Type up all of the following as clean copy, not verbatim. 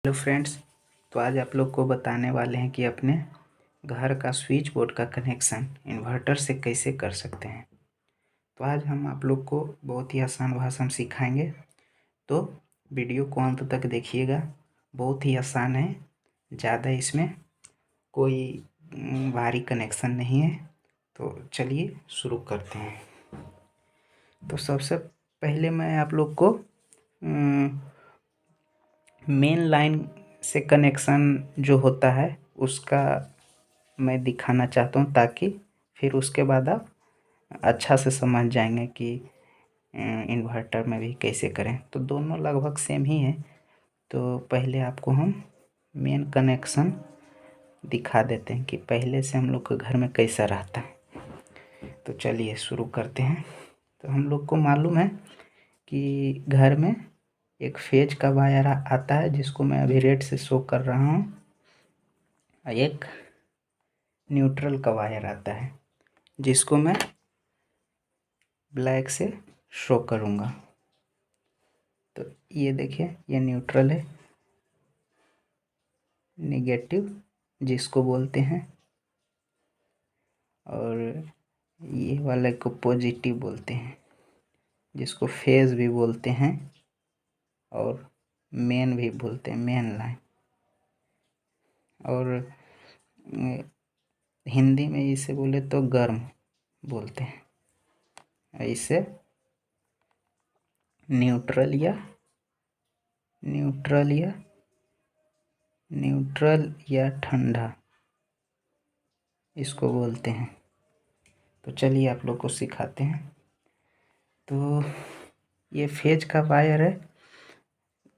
Hello friends. तो आज आप लोग को बताने वाले हैं कि अपने घर का स्विच बोर्ड का कनेक्शन इन्वर्टर से कैसे कर सकते हैं। तो आज हम आप लोग को बहुत ही आसान भाषा में सिखाएंगे, तो वीडियो को अंत तक देखिएगा। बहुत ही आसान है, ज़्यादा इसमें कोई भारी कनेक्शन नहीं है। तो चलिए शुरू करते हैं। तो सबसे पहले मैं आप लोग को मेन लाइन से कनेक्शन जो होता है उसका मैं दिखाना चाहता हूँ, ताकि फिर उसके बाद आप अच्छा से समझ जाएंगे कि इन्वर्टर में भी कैसे करें। तो दोनों लगभग सेम ही है। तो पहले आपको हम मेन कनेक्शन दिखा देते हैं कि पहले से हम लोग के घर में कैसा रहता है। तो चलिए शुरू करते हैं। तो हम लोग को मालूम है कि घर में एक फेज का वायर आता है, जिसको मैं अभी रेड से शो कर रहा हूँ। एक न्यूट्रल का वायर आता है, जिसको मैं ब्लैक से शो करूँगा। तो ये देखिए, ये न्यूट्रल है, नेगेटिव जिसको बोलते हैं, और ये वाले को पॉजिटिव बोलते हैं, जिसको फेज भी बोलते हैं और मेन भी बोलते हैं, मेन लाइन। और हिंदी में इसे बोले तो गर्म बोलते हैं। इसे न्यूट्रल या ठंडा इसको बोलते हैं। तो चलिए आप लोग को सिखाते हैं। तो ये फेज का वायर है।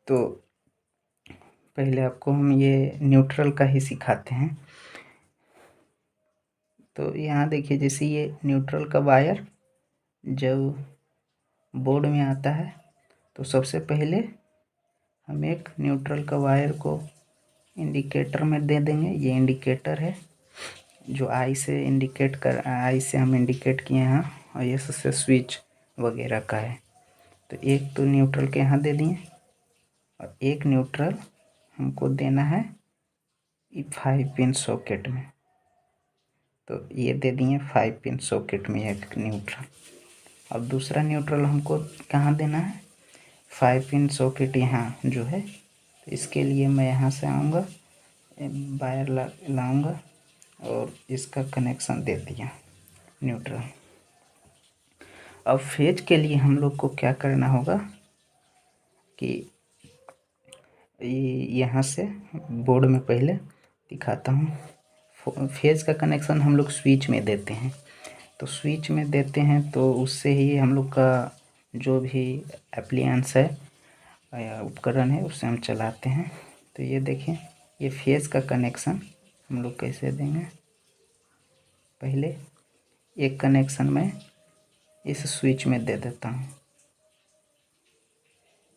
तो पहले आपको हम ये न्यूट्रल का ही सिखाते हैं। तो यहाँ देखिए, जैसे ये न्यूट्रल का वायर जब बोर्ड में आता है, तो सबसे पहले हम एक न्यूट्रल का वायर को इंडिकेटर में दे देंगे। ये इंडिकेटर है जो आई से हम इंडिकेट किए हैं, और ये सबसे स्विच वगैरह का है। तो एक तो न्यूट्रल के यहाँ दे दिए, और एक न्यूट्रल हमको देना है 5 पिन सॉकेट में। तो ये दे दिए 5 पिन सॉकेट में एक न्यूट्रल। अब दूसरा न्यूट्रल हमको कहाँ देना है? 5 पिन सॉकेट यहाँ जो है। तो इसके लिए मैं यहाँ से आऊँगा, वायर लाऊँगा और इसका कनेक्शन दे दिया न्यूट्रल। अब फेज के लिए हम लोग को क्या करना होगा कि यहाँ से बोर्ड में पहले दिखाता हूँ। फेज का कनेक्शन हम लोग स्विच में देते हैं। तो स्विच में देते हैं तो उससे ही हम लोग का जो भी एप्लियंस है या उपकरण है उससे हम चलाते हैं। तो ये देखिए, ये फेज का कनेक्शन हम लोग कैसे देंगे। पहले एक कनेक्शन मैं इस स्विच में दे देता हूँ,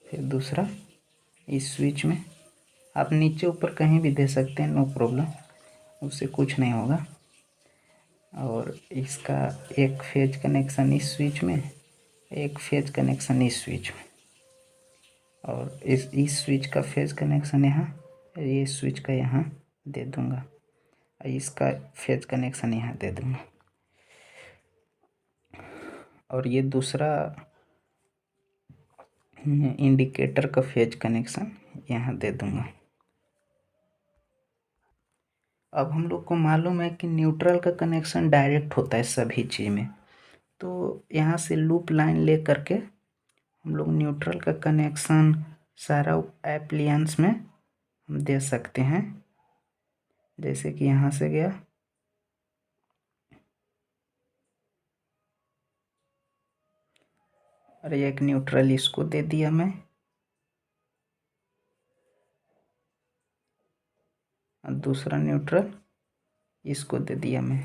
फिर दूसरा इस स्विच में। आप नीचे ऊपर कहीं भी दे सकते हैं, नो प्रॉब्लम, उससे कुछ नहीं होगा। और इसका एक फेज कनेक्शन इस स्विच में, एक फेज कनेक्शन इस स्विच में, और इस स्विच का फेज कनेक्शन यहाँ, ये स्विच का यहाँ दे दूँगा, और इसका फेज कनेक्शन यहाँ दे दूँगा, और ये दूसरा इंडिकेटर का फेज कनेक्शन यहाँ दे दूँगा। अब हम लोग को मालूम है कि न्यूट्रल का कनेक्शन डायरेक्ट होता है सभी चीज़ में। तो यहाँ से लूप लाइन ले करके हम लोग न्यूट्रल का कनेक्शन सारा एप्लियंस में हम दे सकते हैं। जैसे कि यहाँ से गया, और एक न्यूट्रल इसको दे दिया मैं, और दूसरा न्यूट्रल इसको दे दिया मैं।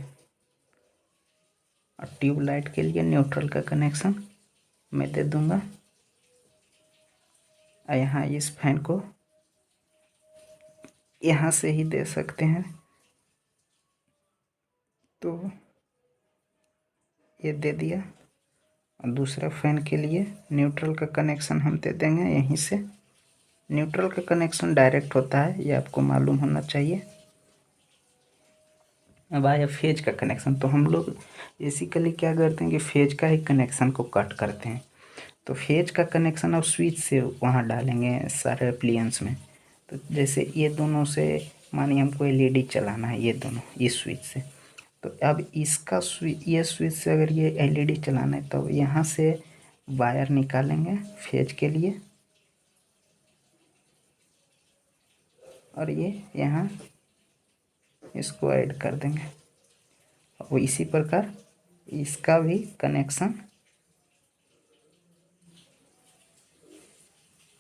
और ट्यूबलाइट के लिए न्यूट्रल का कनेक्शन मैं दे दूँगा। और यहाँ इस फैन को यहाँ से ही दे सकते हैं। तो ये दे दिया, और दूसरा फैन के लिए न्यूट्रल का कनेक्शन हम दे देंगे यहीं से। न्यूट्रल का कनेक्शन डायरेक्ट होता है, ये आपको मालूम होना चाहिए। अब आया फेज का कनेक्शन। तो हम लोग बेसिकली क्या करते हैं कि फेज का ही कनेक्शन को कट करते हैं। तो फेज का कनेक्शन अब स्विच से वहाँ डालेंगे सारे एप्लियंस में। तो जैसे ये दोनों से मानिए हमको एलईडी चलाना है, ये दोनों इस स्विच से। तो अब इसका ये स्विच से अगर ये एलईडी चलाना है तो यहाँ से वायर निकालेंगे फेज के लिए, और ये यहाँ इसको ऐड कर देंगे। और इसी प्रकार इसका भी कनेक्शन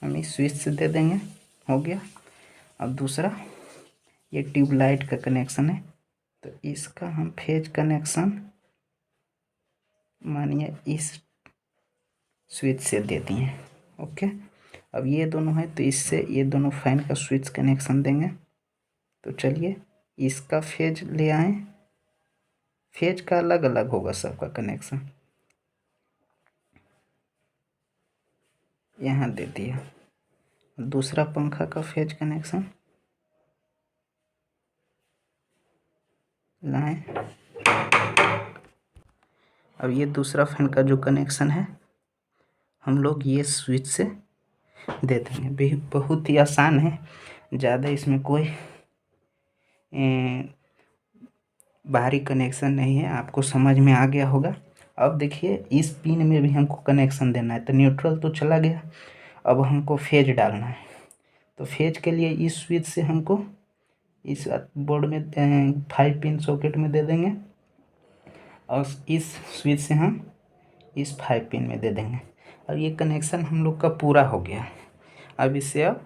हम इस स्विच से दे देंगे, हो गया। अब दूसरा ये ट्यूबलाइट का कनेक्शन है, तो इसका हम फेज कनेक्शन मानिए इस स्विच से दे दिए। ओके, अब ये दोनों है तो इससे ये दोनों फैन का स्विच कनेक्शन देंगे। तो चलिए इसका फेज ले आए, फेज का अलग अलग होगा सबका कनेक्शन, यहाँ दे दिया। दूसरा पंखा का फेज कनेक्शन लाएं। अब ये दूसरा फैन का जो कनेक्शन है हम लोग ये स्विच से दे देंगे। बहुत ही आसान है, ज़्यादा इसमें कोई बाहरी कनेक्शन नहीं है, आपको समझ में आ गया होगा। अब देखिए इस पिन में भी हमको कनेक्शन देना है। तो न्यूट्रल तो चला गया, अब हमको फेज डालना है। तो फेज के लिए इस स्विच से हमको इस बोर्ड में 5 पिन सॉकेट में दे देंगे, और इस स्विच से हम इस 5 पिन में दे देंगे। और ये कनेक्शन हम लोग का पूरा हो गया। अब इससे अब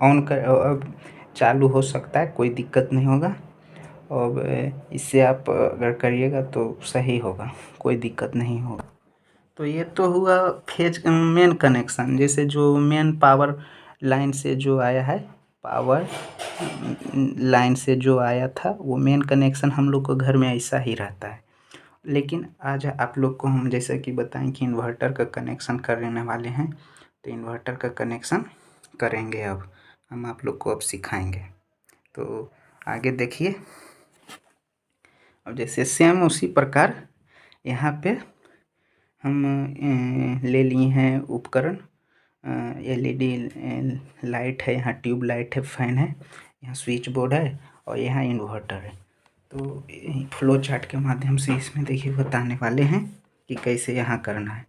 ऑन कर, अब चालू हो सकता है, कोई दिक्कत नहीं होगा। अब इससे आप अगर करिएगा तो सही होगा, कोई दिक्कत नहीं होगा। तो ये तो हुआ फेज मेन कनेक्शन, जैसे जो मेन पावर लाइन से जो आया है, पावर लाइन से जो आया था वो मेन कनेक्शन हम लोग को घर में ऐसा ही रहता है। लेकिन आज आप लोग को हम जैसा कि बताएं कि इन्वर्टर का कनेक्शन करने वाले हैं, तो इन्वर्टर का कनेक्शन करेंगे। अब हम आप लोग को अब सिखाएंगे, तो आगे देखिए। अब जैसे सेम उसी प्रकार यहाँ पे हम ले लिए हैं उपकरण, एलईडी लाइट है, यहाँ ट्यूब लाइट है, फैन है, यहाँ स्विच बोर्ड है, और यहाँ इन्वर्टर है। तो फ्लो चार्ट के माध्यम से इसमें देखिए बताने वाले हैं कि कैसे यहाँ करना है।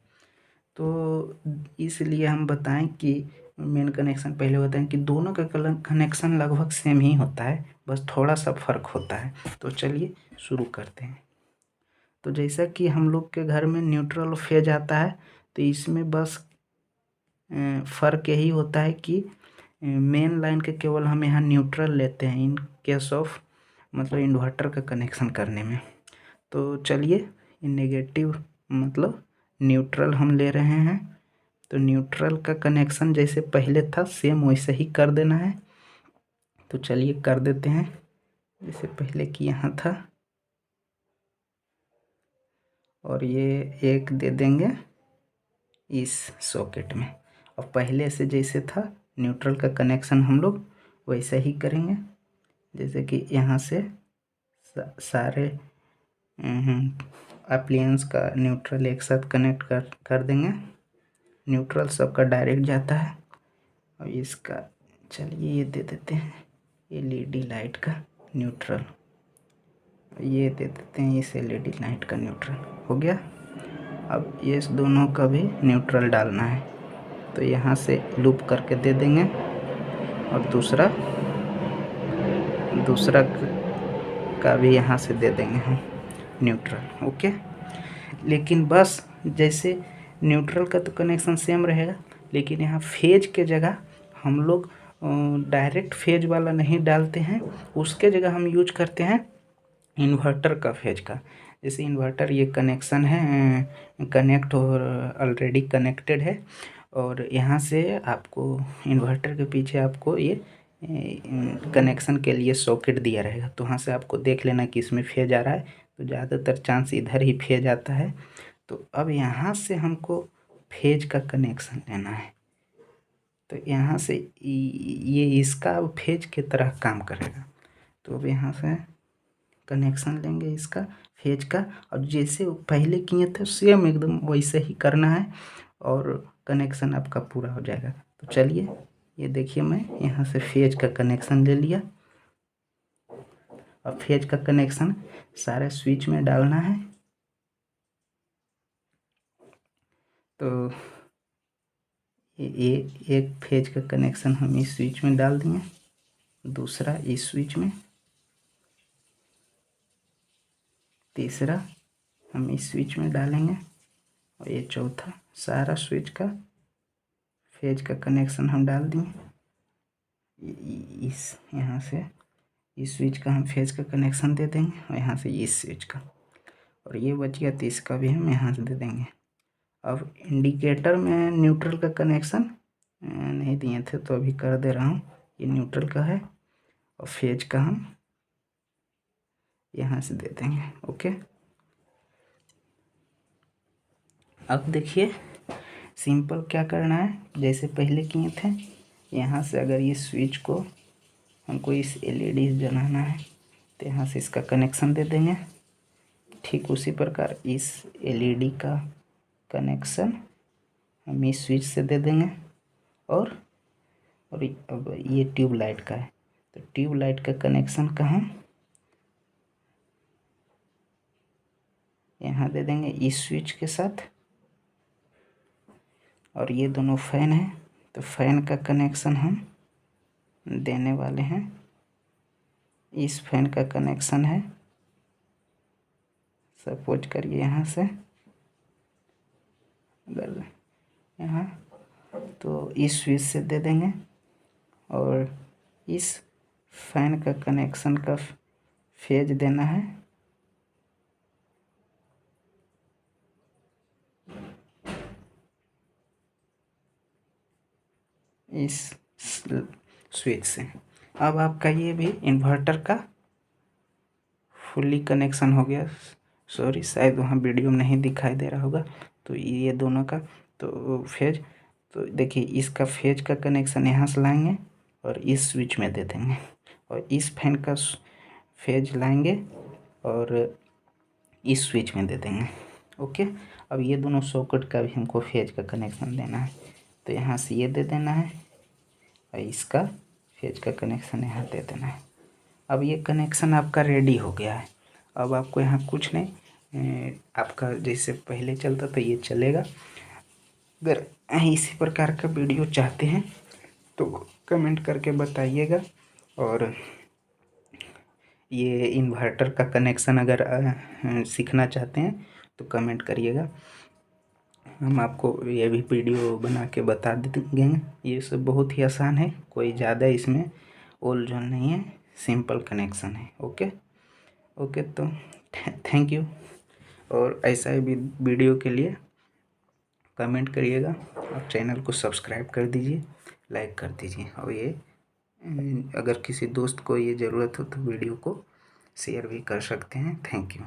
तो इसलिए हम बताएं कि मेन कनेक्शन पहले बताएं कि दोनों का कनेक्शन लगभग सेम ही होता है, बस थोड़ा सा फ़र्क होता है। तो चलिए शुरू करते हैं। तो जैसा कि हम लोग के घर में न्यूट्रल फेज आता है, तो इसमें बस फ़र्क यही होता है कि मेन लाइन के केवल हम यहाँ न्यूट्रल लेते हैं इन केस ऑफ मतलब इन्वर्टर का कनेक्शन करने में। तो चलिए ये नेगेटिव मतलब न्यूट्रल हम ले रहे हैं। तो न्यूट्रल का कनेक्शन जैसे पहले था सेम वैसे ही कर देना है। तो चलिए कर देते हैं जैसे पहले कि यहाँ था, और ये एक दे देंगे इस सॉकेट में। और पहले से जैसे था न्यूट्रल का कनेक्शन हम लोग वैसे ही करेंगे, जैसे कि यहाँ से सारे अप्लायंस का न्यूट्रल एक साथ कनेक्ट कर देंगे। न्यूट्रल सबका डायरेक्ट जाता है। और इसका चलिए ये दे देते हैं एलईडी लाइट का न्यूट्रल, ये दे देते हैं इस एलईडी लाइट का न्यूट्रल, हो गया। अब ये इस दोनों का भी न्यूट्रल डालना है, तो यहाँ से लूप करके दे देंगे, और दूसरा का भी यहाँ से दे देंगे हम न्यूट्रल। ओके, लेकिन बस जैसे न्यूट्रल का तो कनेक्शन सेम रहेगा, लेकिन यहाँ फेज के जगह हम लोग डायरेक्ट फेज वाला नहीं डालते हैं, उसके जगह हम यूज करते हैं इन्वर्टर का फेज का। जैसे इन्वर्टर ये कनेक्शन है, कनेक्ट और ऑलरेडी कनेक्टेड है, और यहाँ से आपको इन्वर्टर के पीछे आपको ये कनेक्शन के लिए सॉकेट दिया रहेगा। तो वहाँ से आपको देख लेना कि इसमें फेज आ रहा है, तो ज़्यादातर चांस इधर ही फेज आता है। तो अब यहाँ से हमको फेज का कनेक्शन लेना है। तो यहाँ से ये इसका फेज की तरह काम करेगा। तो अब यहाँ से कनेक्शन लेंगे इसका फेज का, और जैसे पहले किए थे सेम एकदम वैसे ही करना है और कनेक्शन आपका पूरा हो जाएगा। तो चलिए ये देखिए, मैं यहाँ से फेज का कनेक्शन ले लिया। और फेज का कनेक्शन सारे स्विच में डालना है। तो ये एक फेज का कनेक्शन हम इस स्विच में डाल दिए, दूसरा इस स्विच में, तीसरा हम इस स्विच में डालेंगे, और ये चौथा। सारा स्विच का फेज का कनेक्शन हम डाल दिए। इस यहाँ से इस स्विच का हम फेज का कनेक्शन दे देंगे, और यहाँ से इस स्विच का, और ये बच गया, तो इसका भी हम यहाँ से दे देंगे। अब इंडिकेटर में न्यूट्रल का कनेक्शन नहीं दिए थे तो अभी कर दे रहा हूँ। ये न्यूट्रल का है, और फेज का हम यहाँ से दे देंगे। ओके, अब देखिए सिंपल क्या करना है, जैसे पहले किए थे। यहाँ से अगर इस स्विच को हमको इस एलईडी जलाना है तो यहाँ से इसका कनेक्शन दे देंगे। ठीक उसी प्रकार इस एलईडी का कनेक्शन हम इस स्विच से दे देंगे। और अब ये ट्यूबलाइट का है, तो ट्यूबलाइट का कनेक्शन का हम यहाँ दे देंगे इस स्विच के साथ। और ये दोनों फैन है, तो फैन का कनेक्शन हम देने वाले हैं। इस फैन का कनेक्शन है, सपोज करिए यहाँ से अगर यहाँ, तो इस स्विच से दे देंगे। और इस फैन का कनेक्शन का फेज देना है इस स्विच से। अब आपका ये भी इन्वर्टर का फुल्ली कनेक्शन हो गया। सॉरी, शायद वहाँ वीडियो में नहीं दिखाई दे रहा होगा। तो ये दोनों का तो फेज, तो देखिए इसका फेज का कनेक्शन यहाँ से लाएंगे और इस स्विच में दे देंगे, और इस फैन का फेज लाएंगे और इस स्विच में दे देंगे। ओके, अब ये दोनों सॉकेट का भी हमको फेज का कनेक्शन देना है, तो यहाँ से ये दे देना है और इसका फेज का कनेक्शन यहाँ दे देना है। अब ये कनेक्शन आपका रेडी हो गया है। अब आपको यहाँ कुछ नहीं, आपका जैसे पहले चलता था ये चलेगा। अगर इसी प्रकार का वीडियो चाहते हैं तो कमेंट करके बताइएगा। और ये इन्वर्टर का कनेक्शन अगर सीखना चाहते हैं तो कमेंट करिएगा, हम आपको ये भी वीडियो बना के बता देंगे। ये सब बहुत ही आसान है, कोई ज़्यादा इसमें ओल झोल नहीं है, सिंपल कनेक्शन है। ओके ओके, तो थैंक यू। और ऐसा ही वीडियो के लिए कमेंट करिएगा, और चैनल को सब्सक्राइब कर दीजिए, लाइक कर दीजिए। और ये अगर किसी दोस्त को ये ज़रूरत हो तो वीडियो को शेयर भी कर सकते हैं। Thank you.